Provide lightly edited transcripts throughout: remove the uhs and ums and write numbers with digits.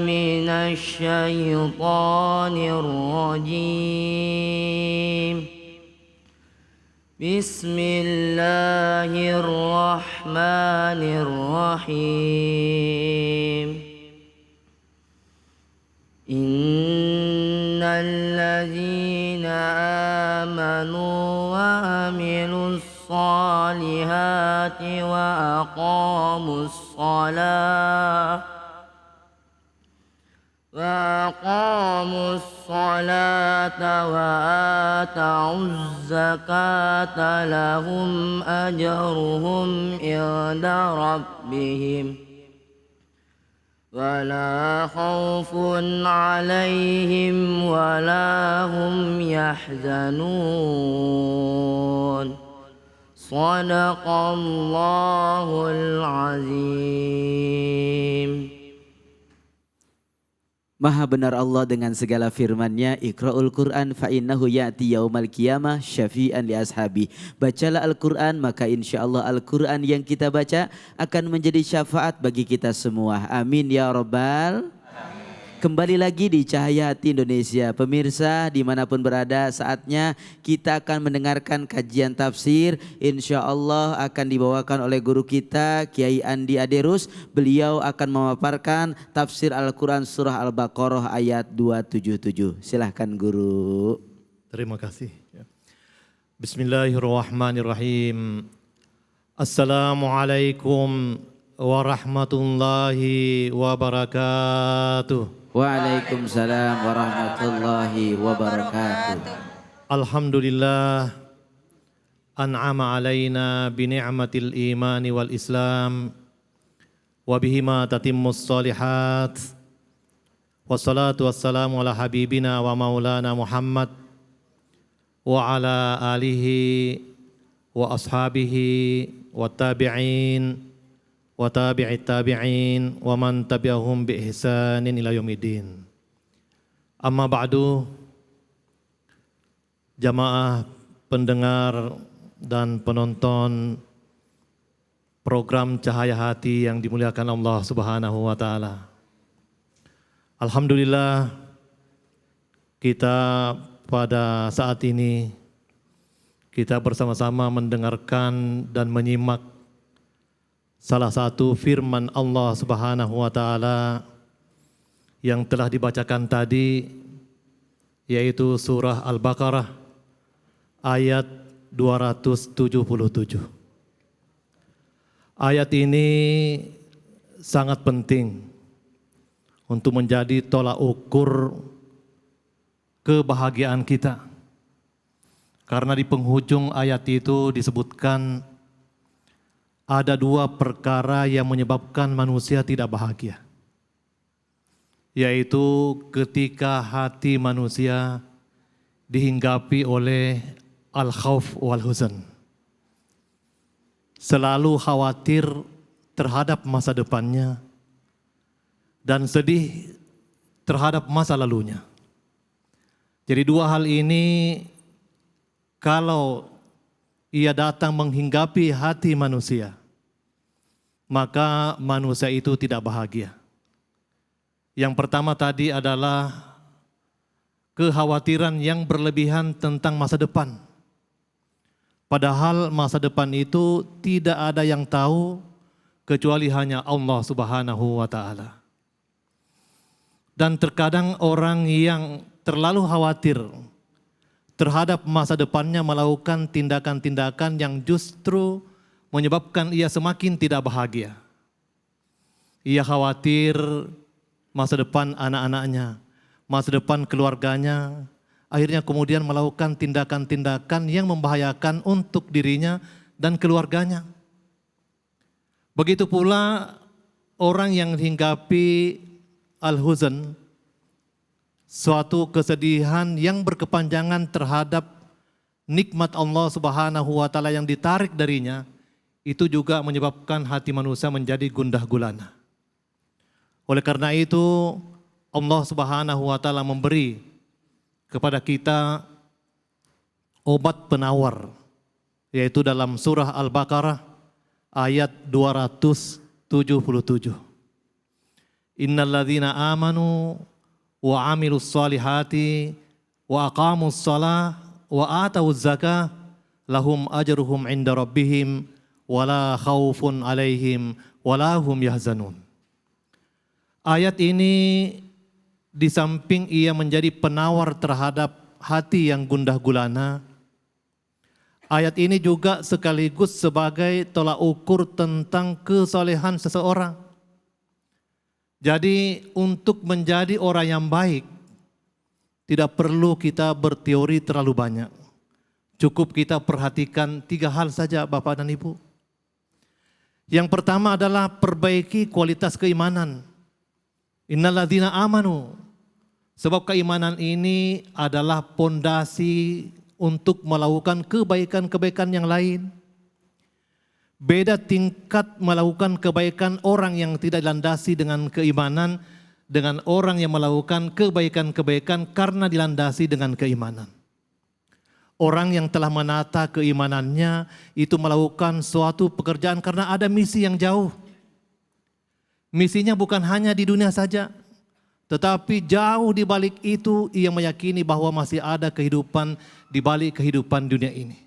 من الشيطان الرجيم. بسم الله الرحمن الرحيم. إن الذين آمنوا وعملوا الصالحات وأقاموا الصلاة وآتوا الزكاة لهم أجرهم عند ربهم ولا خوف عليهم ولا هم يحزنون. صدق الله العظيم. Maha benar Allah dengan segala firman-Nya, Iqra'ul Qur'an fa innahu ya'ti yaumal qiyamah syafi'an li ashabi. Bacalah Al-Qur'an, maka insyaallah Al-Qur'an yang kita baca akan menjadi syafaat bagi kita semua. Amin ya rabbal. Kembali lagi di Cahaya Hati Indonesia. Pemirsa dimanapun berada, saatnya kita akan mendengarkan kajian tafsir. Insya Allah akan dibawakan oleh guru kita Kiai Andi Aderus. Beliau akan memaparkan tafsir Al-Quran surah Al-Baqarah ayat 277. Silahkan guru. Terima kasih. Bismillahirrahmanirrahim. Assalamualaikum warahmatullahi wabarakatuh. Waalaikumsalam warahmatullahi wabarakatuh. Alhamdulillah an'ama alaina bi ni'matil imani wal islam wa bihima tatimmus shalihat. Wassalatu wassalamu ala habibina wa maulana Muhammad wa ala alihi wa ashabihi wa tabi'in wa tabi'it tabi'in wa man tabi'ahum bi ihsanin ila yaumiddin. Amma ba'du, jamaah pendengar dan penonton program Cahaya Hati yang dimuliakan Allah Subhanahu wa taala. Alhamdulillah, kita pada saat ini kita bersama-sama mendengarkan dan menyimak salah satu firman Allah Subhanahu wa taala yang telah dibacakan tadi, yaitu surah Al-Baqarah ayat 277. Ayat ini sangat penting untuk menjadi tolak ukur kebahagiaan kita. Karena di penghujung ayat itu disebutkan ada dua perkara yang menyebabkan manusia tidak bahagia, yaitu ketika hati manusia dihinggapi oleh al-khauf wal huzn, selalu khawatir terhadap masa depannya dan sedih terhadap masa lalunya. Jadi dua hal ini kalau ia datang menghinggapi hati manusia, maka manusia itu tidak bahagia. Yang pertama tadi adalah kekhawatiran yang berlebihan tentang masa depan. Padahal masa depan itu tidak ada yang tahu kecuali hanya Allah Subhanahu wa taala. Dan terkadang orang yang terlalu khawatir terhadap masa depannya melakukan tindakan-tindakan yang justru menyebabkan ia semakin tidak bahagia. Ia khawatir masa depan anak-anaknya, masa depan keluarganya, akhirnya kemudian melakukan tindakan-tindakan yang membahayakan untuk dirinya dan keluarganya. Begitu pula orang yang hinggapi al-huzn, suatu kesedihan yang berkepanjangan terhadap nikmat Allah Subhanahu wa taala yang ditarik darinya, itu juga menyebabkan hati manusia menjadi gundah gulana. Oleh karena itu Allah Subhanahu wa taala memberi kepada kita obat penawar, yaitu dalam surah Al-Baqarah ayat 277. Innalladzina amanu wa amilus solihati wa aqamus shalah wa atawuz zakah lahum ajruhum inda rabbihim wala khaufun alaihim wala hum yahzanun. Ayat ini di samping ia menjadi penawar terhadap hati yang gundah gulana, ayat ini juga sekaligus sebagai tolak ukur tentang kesolehan seseorang. Jadi untuk menjadi orang yang baik, tidak perlu kita berteori terlalu banyak. Cukup kita perhatikan 3 hal saja Bapak dan Ibu. Yang pertama adalah perbaiki kualitas keimanan. Innalladzina amanu. Sebab keimanan ini adalah pondasi untuk melakukan kebaikan-kebaikan yang lain. Beda tingkat melakukan kebaikan orang yang tidak dilandasi dengan keimanan dengan orang yang melakukan kebaikan-kebaikan karena dilandasi dengan keimanan. Orang yang telah menata keimanannya itu melakukan suatu pekerjaan karena ada misi yang jauh. Misinya bukan hanya di dunia saja, tetapi jauh di balik itu ia meyakini bahwa masih ada kehidupan di balik kehidupan dunia ini.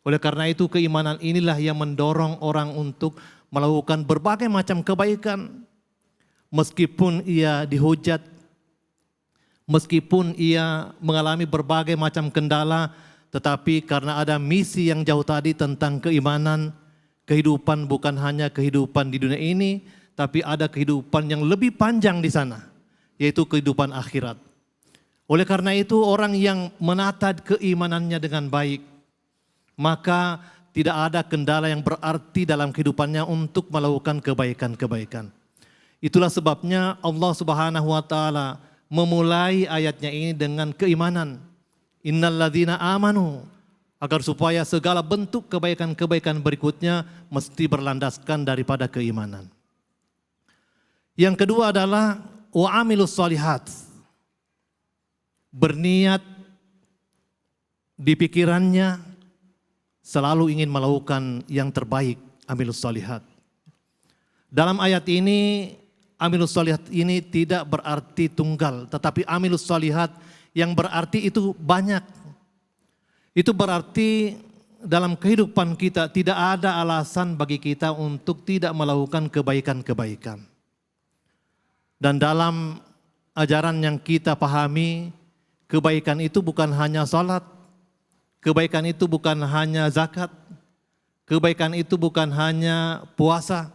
Oleh karena itu keimanan inilah yang mendorong orang untuk melakukan berbagai macam kebaikan. Meskipun ia dihujat, meskipun ia mengalami berbagai macam kendala, tetapi karena ada misi yang jauh tadi tentang keimanan, kehidupan bukan hanya kehidupan di dunia ini, tapi ada kehidupan yang lebih panjang di sana, yaitu kehidupan akhirat. Oleh karena itu orang yang menata keimanannya dengan baik, maka tidak ada kendala yang berarti dalam kehidupannya untuk melakukan kebaikan-kebaikan. Itulah sebabnya Allah Subhanahu wa taala memulai ayatnya ini dengan keimanan. Innalladzina amanu, agar supaya segala bentuk kebaikan-kebaikan berikutnya mesti berlandaskan daripada keimanan. Yang kedua adalah wa amilus solihat. Berniat di pikirannya selalu ingin melakukan yang terbaik, amilus solihat. Dalam ayat ini amilus solihat ini tidak berarti tunggal, tetapi amilus solihat yang berarti itu banyak. Itu berarti dalam kehidupan kita tidak ada alasan bagi kita untuk tidak melakukan kebaikan-kebaikan. Dan dalam ajaran yang kita pahami, kebaikan itu bukan hanya salat, kebaikan itu bukan hanya zakat, kebaikan itu bukan hanya puasa.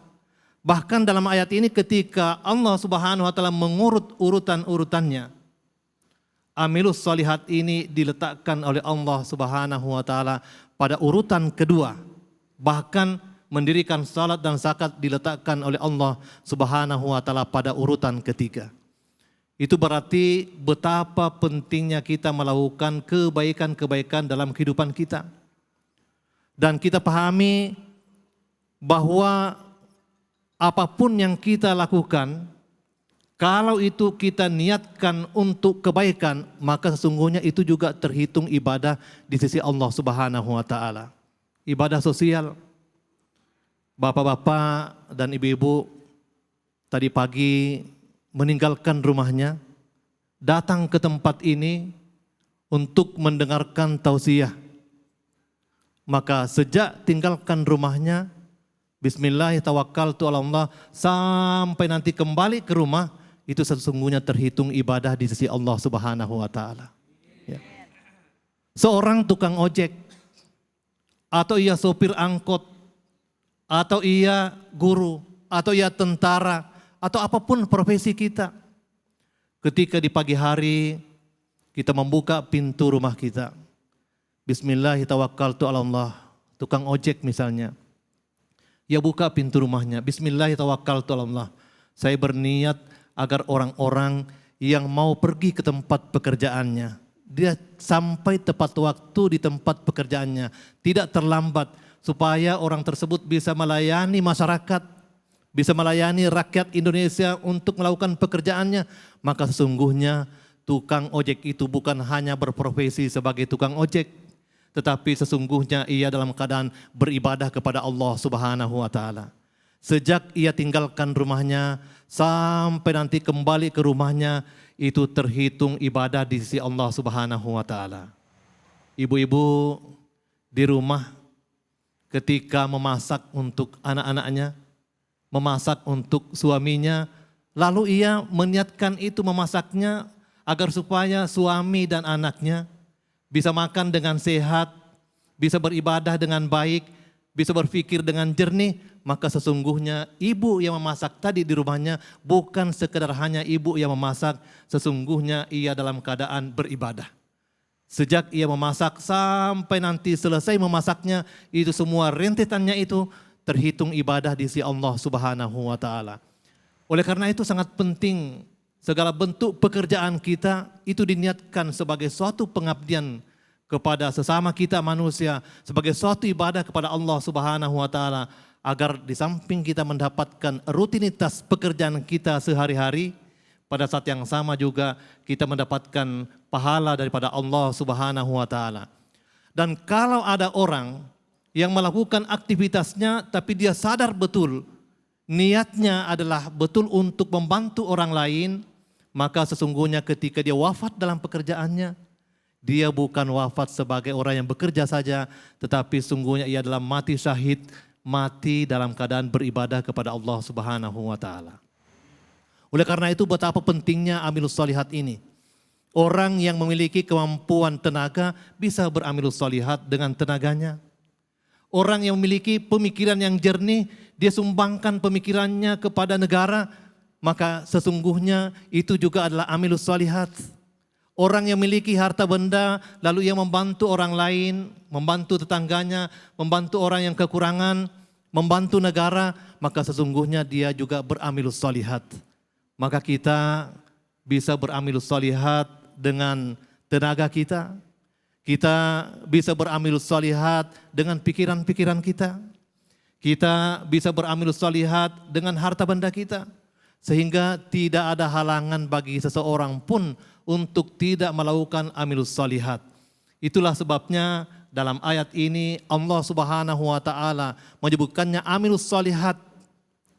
Bahkan dalam ayat ini ketika Allah Subhanahu wa taala mengurut urutan-urutannya, amilus solihat ini diletakkan oleh Allah Subhanahu wa taala pada urutan kedua. Bahkan mendirikan salat dan zakat diletakkan oleh Allah Subhanahu wa taala pada urutan ketiga. Itu berarti betapa pentingnya kita melakukan kebaikan-kebaikan dalam kehidupan kita. Dan kita pahami bahwa apapun yang kita lakukan, kalau itu kita niatkan untuk kebaikan, maka sesungguhnya itu juga terhitung ibadah di sisi Allah Subhanahu wa taala. Ibadah sosial. Bapak-bapak dan ibu-ibu tadi pagi meninggalkan rumahnya, datang ke tempat ini untuk mendengarkan tausiah. Maka sejak tinggalkan rumahnya, bismillah tawakkaltu ala Allah, sampai nanti kembali ke rumah, itu sesungguhnya terhitung ibadah di sisi Allah Subhanahu wa taala. Ya. Seorang tukang ojek, atau ia sopir angkot, atau ia guru, atau ia tentara, atau apapun profesi kita. Ketika di pagi hari kita membuka pintu rumah kita, bismillah tawakkaltu ala Allah, tukang ojek misalnya, ia buka pintu rumahnya, bismillah tawakkaltu ala Allah, saya berniat agar orang-orang yang mau pergi ke tempat pekerjaannya, dia sampai tepat waktu di tempat pekerjaannya, tidak terlambat, supaya orang tersebut bisa melayani masyarakat, bisa melayani rakyat Indonesia untuk melakukan pekerjaannya. Maka sesungguhnya tukang ojek itu bukan hanya berprofesi sebagai tukang ojek, tetapi sesungguhnya ia dalam keadaan beribadah kepada Allah Subhanahu wa taala. Sejak ia tinggalkan rumahnya sampai nanti kembali ke rumahnya, itu terhitung ibadah di sisi Allah Subhanahu wa taala. Ibu-ibu di rumah ketika memasak untuk anak-anaknya, memasak untuk suaminya, lalu ia meniatkan itu memasaknya agar supaya suami dan anaknya bisa makan dengan sehat, bisa beribadah dengan baik, bisa berpikir dengan jernih, maka sesungguhnya ibu yang memasak tadi di rumahnya bukan sekedar hanya ibu yang memasak, sesungguhnya ia dalam keadaan beribadah. Sejak ia memasak sampai nanti selesai memasaknya, itu semua rentetannya itu terhitung ibadah di sisi Allah Subhanahu wa taala. Oleh karena itu sangat penting segala bentuk pekerjaan kita itu diniatkan sebagai suatu pengabdian kepada sesama kita manusia, sebagai suatu ibadah kepada Allah Subhanahu wa taala, agar di samping kita mendapatkan rutinitas pekerjaan kita sehari-hari, pada saat yang sama juga kita mendapatkan pahala daripada Allah Subhanahu wa taala. Dan kalau ada orang yang melakukan aktivitasnya tapi dia sadar betul niatnya adalah betul untuk membantu orang lain, maka sesungguhnya ketika dia wafat dalam pekerjaannya, dia bukan wafat sebagai orang yang bekerja saja, tetapi sungguhnya ia adalah mati syahid, mati dalam keadaan beribadah kepada Allah Subhanahu wa taala. Oleh karena itu betapa pentingnya amilus shalihat ini. Orang yang memiliki kemampuan tenaga bisa beramilus shalihat dengan tenaganya. Orang yang memiliki pemikiran yang jernih, dia sumbangkan pemikirannya kepada negara, maka sesungguhnya itu juga adalah amilus shalihat. Orang yang memiliki harta benda, lalu ia membantu orang lain, membantu tetangganya, membantu orang yang kekurangan, membantu negara, maka sesungguhnya dia juga beramilus shalihat. Maka kita bisa beramilus shalihat dengan tenaga kita. Kita bisa beramilus shalihat dengan pikiran-pikiran kita. Kita bisa beramilus shalihat dengan harta benda kita. Sehingga tidak ada halangan bagi seseorang pun untuk tidak melakukan amilus shalihat. Itulah sebabnya dalam ayat ini Allah Subhanahu wa taala menyebutkannya amilus shalihat,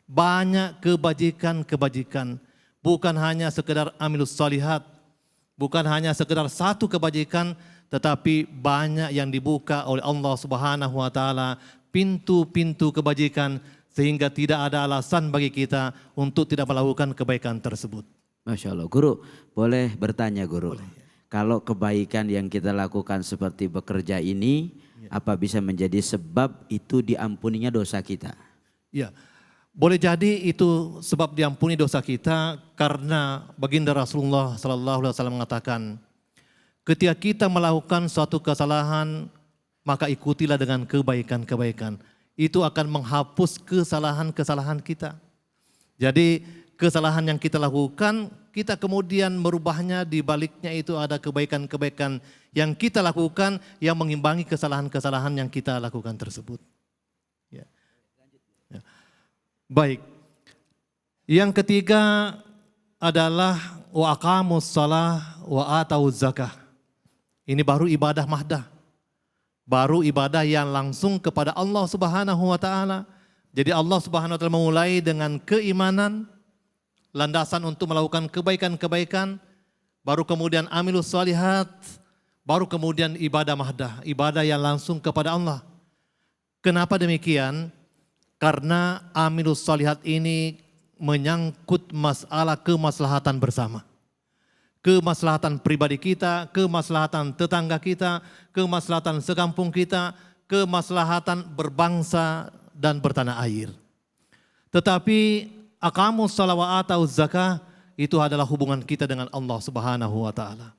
banyak kebajikan-kebajikan. Bukan hanya sekedar amilus shalihat, bukan hanya sekedar satu kebajikan, tetapi banyak yang dibuka oleh Allah Subhanahu wa taala, pintu-pintu kebajikan, sehingga tidak ada alasan bagi kita untuk tidak melakukan kebaikan tersebut. Masya Allah. Guru, boleh bertanya guru? Boleh. Kalau kebaikan yang kita lakukan seperti bekerja ini, apa bisa menjadi sebab itu diampuninya dosa kita? Ya, boleh jadi itu sebab diampuni dosa kita, karena baginda Rasulullah SAW mengatakan, ketika kita melakukan suatu kesalahan, maka ikutilah dengan kebaikan-kebaikan. Itu akan menghapus kesalahan-kesalahan kita. Jadi kesalahan yang kita lakukan, kita kemudian merubahnya, di baliknya itu ada kebaikan-kebaikan yang kita lakukan yang mengimbangi kesalahan-kesalahan yang kita lakukan tersebut. Ya. Ya. Baik. Yang ketiga adalah wa aqamus shalah wa atauz zakah. Ini baru ibadah mahdah. Baru ibadah yang langsung kepada Allah Subhanahu wa taala. Jadi Allah Subhanahu wa taala memulai dengan keimanan, landasan untuk melakukan kebaikan-kebaikan, baru kemudian amilus shalihat, baru kemudian ibadah mahdah, ibadah yang langsung kepada Allah. Kenapa demikian? Karena amilus shalihat ini menyangkut masalah kemaslahatan bersama. Kemaslahatan pribadi kita, kemaslahatan tetangga kita, kemaslahatan sekampung kita, kemaslahatan berbangsa dan bertanah air. Tetapi aqamus shalah wa atauz zakah itu adalah hubungan kita dengan Allah Subhanahu wa taala.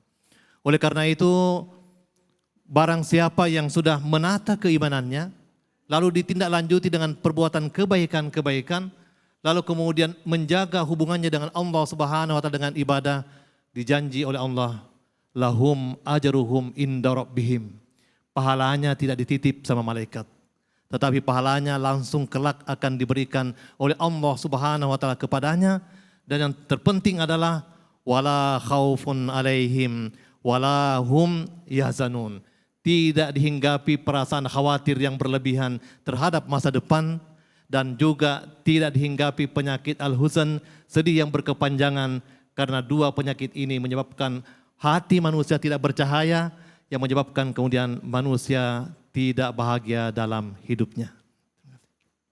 Oleh karena itu, barang siapa yang sudah menata keimanannya, lalu ditindaklanjuti dengan perbuatan kebaikan-kebaikan, lalu kemudian menjaga hubungannya dengan Allah Subhanahu wa taala dengan ibadah, dijanji oleh Allah, lahum ajruhum inda rabbihim. Pahalanya tidak dititip sama malaikat, tetapi pahalanya langsung kelak akan diberikan oleh Allah Subhanahu wa taala kepadanya. Dan yang terpenting adalah wala khaufun alaihim wala hum yahzanun. Tidak dihinggapi perasaan khawatir yang berlebihan terhadap masa depan, dan juga tidak dihinggapi penyakit al-huzn, sedih yang berkepanjangan, karena dua penyakit ini menyebabkan hati manusia tidak bercahaya, yang menyebabkan kemudian manusia tidak bahagia dalam hidupnya.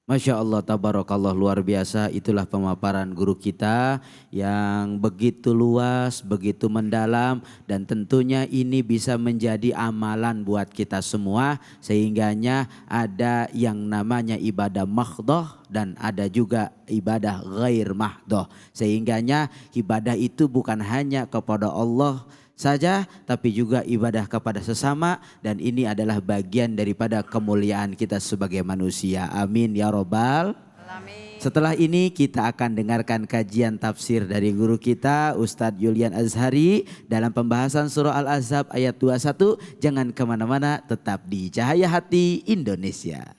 Masya Allah, tabarakallah, luar biasa. Itulah pemaparan guru kita yang begitu luas, begitu mendalam, dan tentunya ini bisa menjadi amalan buat kita semua, sehingganya ada yang namanya ibadah mahdhah dan ada juga ibadah ghair mahdhah. Sehingganya ibadah itu bukan hanya kepada Allah saja, tapi juga ibadah kepada sesama, dan ini adalah bagian daripada kemuliaan kita sebagai manusia. Amin ya robbal. Setelah ini kita akan dengarkan kajian tafsir dari guru kita Ustadz Yulian Azhari dalam pembahasan surah Al-Ahzab ayat 21. Jangan kemana-mana, tetap di Cahaya Hati Indonesia.